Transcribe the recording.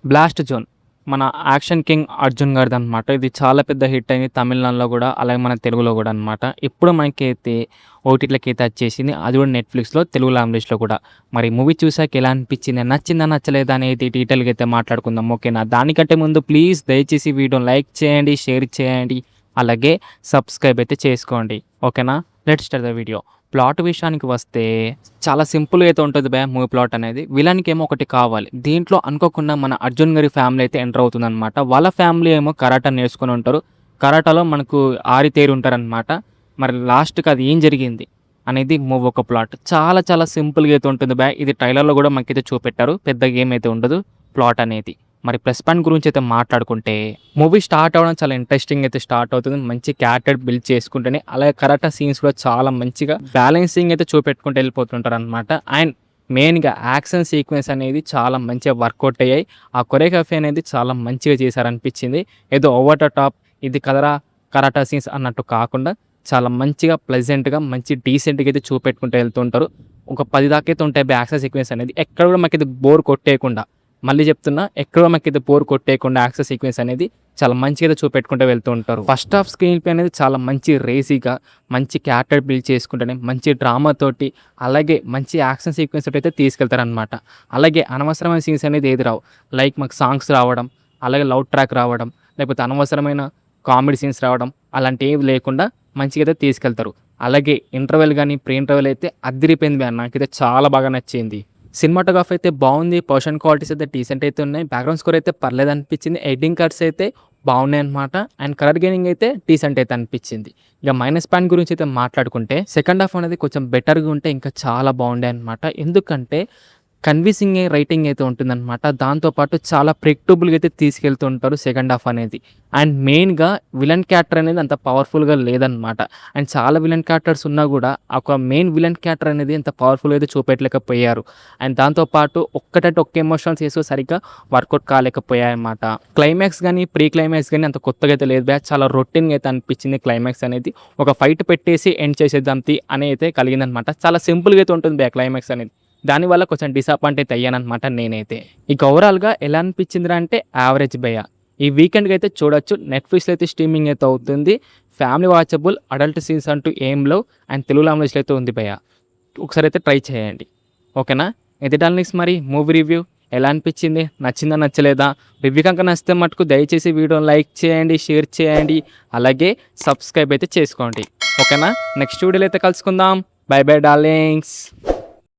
Blast zone మన action king Arjun గారిది అనమాట. ఇది చాలా పెద్ద హిట్ అయింది తమిళనాడులో కూడా, అలాగే మన తెలుగులో కూడా అనమాట. ఇప్పుడు మనకైతే ఓటీటీలకి అయితే వచ్చేసింది, అది కూడా నెట్ఫ్లిక్స్లో తెలుగు లాంగ్వేజ్లో కూడా. మరి మూవీ చూసాక ఎలా అనిపించింది, నచ్చిందా నచ్చలేదా అనేది డీటెయిల్గా అయితే మాట్లాడుకుందాం, ఓకేనా? దానికంటే ముందు ప్లీజ్ దయచేసి వీడియోని లైక్ చేయండి, షేర్ చేయండి, అలాగే సబ్స్క్రైబ్ అయితే చేసుకోండి, ఓకేనా? Let's start the video. Plot విషయానికి వస్తే చాలా సింపుల్గా అయితే ఉంటుంది భయ మూవీ ప్లాట్ అనేది. విలన్కి ఏమో ఒకటి కావాలి. దీంట్లో అనుకోకుండా మన అర్జున్ గారి ఫ్యామిలీ అయితే ఎంటర్ అవుతుంది అనమాట. వాళ్ళ ఫ్యామిలీ ఏమో కరాటా నేర్చుకుని ఉంటారు, కరాటాలో మనకు ఆరితేరి ఉంటారనమాట. మరి లాస్ట్కి అది ఏం జరిగింది అనేది మూవీ ఒక ప్లాట్. చాలా చాలా సింపుల్గా అయితే ఉంటుంది భయ. ఇది ట్రైలర్లో కూడా మనకైతే చూపెట్టారు, పెద్ద గేమ్ అయితే ఉండదు ప్లాట్ అనేది. మరి ప్లస్ పాయింట్ గురించి అయితే మాట్లాడుకుంటే మూవీ స్టార్ట్ అవ్వడం చాలా ఇంట్రెస్టింగ్ అయితే స్టార్ట్ అవుతుంది. మంచి క్యారెక్టర్ బిల్డ్ చేసుకుంటేనే, అలాగే కరాటా సీన్స్ కూడా చాలా మంచిగా బ్యాలెన్సింగ్ అయితే చూపెట్టుకుంటూ వెళ్ళిపోతుంటారు అనమాట. అండ్ మెయిన్గా యాక్షన్ సీక్వెన్స్ అనేది చాలా మంచిగా వర్కౌట్ అయ్యాయి. ఆ కొరియోగ్రఫీ అనేది చాలా మంచిగా చేశారనిపించింది. ఏదో ఓవర్ ద టాప్ ఇది కదరా కరాటా సీన్స్ అన్నట్టు కాకుండా చాలా మంచిగా ప్లెజెంట్గా మంచి డీసెంట్గా అయితే చూపెట్టుకుంటూ వెళ్తుంటారు. ఒక 10 దాకా అయితే ఉంటాయి యాక్షన్ సీక్వెన్స్ అనేది. ఎక్కడ కూడా మాకు ఇది బోర్ కొట్టేయకుండా, మళ్ళీ చెప్తున్నా, ఎక్కడో మాకు ఇది బోర్ కొట్టేయకుండా యాక్షన్ సీక్వెన్స్ అనేది చాలా మంచిగా చూపెట్టుకుంటూ వెళ్తూ ఉంటారు. ఫస్ట్ హాఫ్ స్క్రీన్ ప్లే అనేది చాలా మంచి రేసీగా, మంచి క్యారెక్టర్ బిల్డ్ చేసుకుంటేనే, మంచి డ్రామాతోటి, అలాగే మంచి యాక్షన్ సీక్వెన్స్ తోటి అయితే తీసుకెళ్తారనమాట. అలాగే అనవసరమైన సీన్స్ అనేది ఏది రావు. లైక్ మాకు సాంగ్స్ రావడం, అలాగే లవ్ ట్రాక్ రావడం, లేకపోతే అనవసరమైన కామెడీ సీన్స్ రావడం, అలాంటివి ఏవి లేకుండా మంచిగా అయితే తీసుకెళ్తారు. అలాగే ఇంటర్వెల్ కానీ ప్రీ ఇంటర్వెల్ అయితే అదిరిపోయింది. నాకైతే చాలా బాగా నచ్చింది. సినిమాటోగ్రఫీ అయితే బాగుంది, పర్సన్ క్వాలిటీస్ అయితే డీసెంట్ అయితే ఉన్నాయి, బ్యాక్గ్రౌండ్ స్కోర్ అయితే పర్లేదు అనిపించింది, ఎడిటింగ్ కట్స్ అయితే బాగున్నాయి అనమాట. అండ్ కలర్ గేనింగ్ అయితే డీసెంట్ అయితే అనిపించింది. ఇక మైనస్ పాయింట్ గురించి అయితే మాట్లాడుకుంటే సెకండ్ హాఫ్ అనేది కొంచెం బెటర్గా ఉంటే ఇంకా చాలా బాగుండే అనమాట. ఎందుకంటే కన్విన్సింగ్ రైటింగ్ అయితే ఉంటుందన్నమాట. దాంతోపాటు చాలా ప్రెడిక్టబుల్గా అయితే తీసుకెళ్తూ ఉంటారు సెకండ్ హాఫ్ అనేది. అండ్ మెయిన్గా విలన్ క్యారెక్టర్ అనేది అంత పవర్ఫుల్గా లేదనమాట. అండ్ చాలా విలన్ క్యారెక్టర్స్ ఉన్నా కూడా ఒక మెయిన్ విలన్ క్యారెక్టర్ అనేది అంత పవర్ఫుల్గా అయితే చూపెట్టలేకపోయారు. అండ్ దాంతోపాటు ఒక్కటంటే ఒక్క ఎమోషనల్స్ వేసో సరిగ్గా వర్కౌట్ కాలేకపోయాయన్నమాట. క్లైమాక్స్ కానీ ప్రీ క్లైమాక్స్ కానీ అంత కొత్తగా అయితే లేదు బ్యా, చాలా రొటీన్గా అయితే అనిపించింది. క్లైమాక్స్ అనేది ఒక ఫైట్ పెట్టేసి ఎండ్ చేసేద్దాం అని అయితే కలిగిందనమాట. చాలా సింపుల్గా అయితే ఉంటుంది బ్యా క్లైమాక్స్ అనేది. దానివల్ల కొంచెం డిసప్పాయింట్ అయితే అయ్యానమాట నేనైతే. ఇక ఓవరాల్గా ఎలా అనిపించిందిరా అంటే యావరేజ్ భయ్య. ఈ వీకెండ్కి అయితే చూడొచ్చు, నెట్ఫ్లిక్స్లో అయితే స్ట్రీమింగ్ అయితే అవుతుంది. ఫ్యామిలీ వాచబుల్, అడల్ట్ సీన్స్ అంటూ ఏం లేవు, అండ్ తెలుగు లాంగ్వేజ్లో అయితే ఉంది భయ్య. ఒకసారి అయితే ట్రై చేయండి, ఓకేనా? ఇది డార్లింగ్స్, మరి మూవీ రివ్యూ ఎలా అనిపించింది, నచ్చిందా నచ్చలేదా? రివ్యూ కనుక నచ్చితే మటుకు దయచేసి వీడియోని లైక్ చేయండి, షేర్ చేయండి, అలాగే సబ్స్క్రైబ్ అయితే చేసుకోండి, ఓకేనా? నెక్స్ట్ వీడియోలో అయితే కలుసుకుందాం. By by darlings.